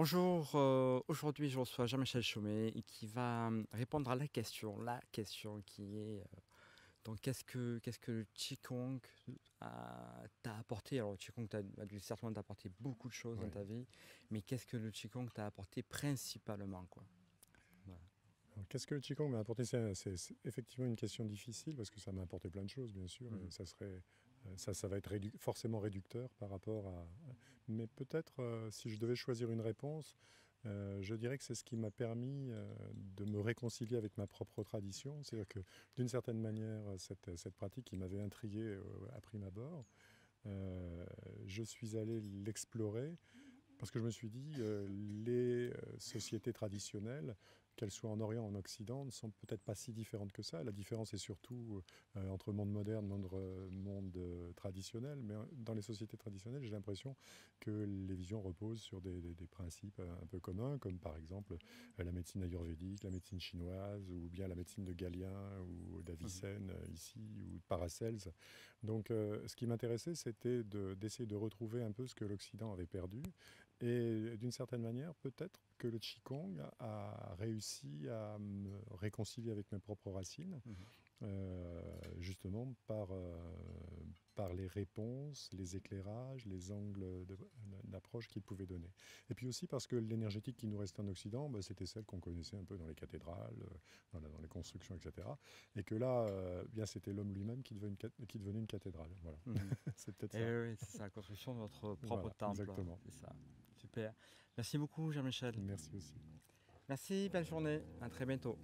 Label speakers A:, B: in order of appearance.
A: Bonjour, aujourd'hui je reçois Jean-Michel Chaumet et qui va répondre à la question qui est donc qu'est-ce que le Qigong t'a apporté? Alors le Qigong a dû certainement t'apporter beaucoup de choses dans
B: Ouais.
A: ta vie, mais qu'est-ce que le Qigong t'a apporté principalement, quoi? Voilà.
B: Alors, qu'est-ce que le Qigong m'a apporté? C'est effectivement une question difficile parce que ça m'a apporté plein de choses, bien sûr. Et
A: Mhm.
B: ça va être forcément réducteur par rapport à. Mais peut-être, si je devais choisir une réponse, je dirais que c'est ce qui m'a permis de me réconcilier avec ma propre tradition. C'est-à-dire que, d'une certaine manière, cette pratique qui m'avait intrigué à prime abord, je suis allé l'explorer. Parce que je me suis dit, les sociétés traditionnelles, qu'elles soient en Orient ou en Occident, ne sont peut-être pas si différentes que ça. La différence est surtout entre monde moderne et monde traditionnel. Mais dans les sociétés traditionnelles, j'ai l'impression que les visions reposent sur des principes un peu communs, comme par exemple la médecine ayurvédique, la médecine chinoise, ou bien la médecine de Galien ou
A: Mhm.
B: d'Avicenne ici, ou de Paracelse. Donc ce qui m'intéressait, c'était d'essayer de retrouver un peu ce que l'Occident avait perdu et d'une certaine manière, peut-être que le Qigong a réussi à me réconcilier avec mes propres racines,
A: Mhm.
B: euh, justement par les réponses, les éclairages, les angles d'approche qu'il pouvait donner. Et puis aussi parce que l'énergétique qui nous restait en Occident, bah, c'était celle qu'on connaissait un peu dans les cathédrales, dans les constructions, etc. Et que là, bien, c'était l'homme lui-même qui devenait une cathédrale. Voilà,
A: Mhm.
B: c'est peut-être
A: Et
B: ça.
A: oui, oui, c'est ça, la construction de votre propre
B: Voilà,
A: temple,
B: exactement.
A: c'est ça. Super. Merci beaucoup, Jean-Michel.
B: Merci aussi.
A: Merci, belle journée, à très bientôt.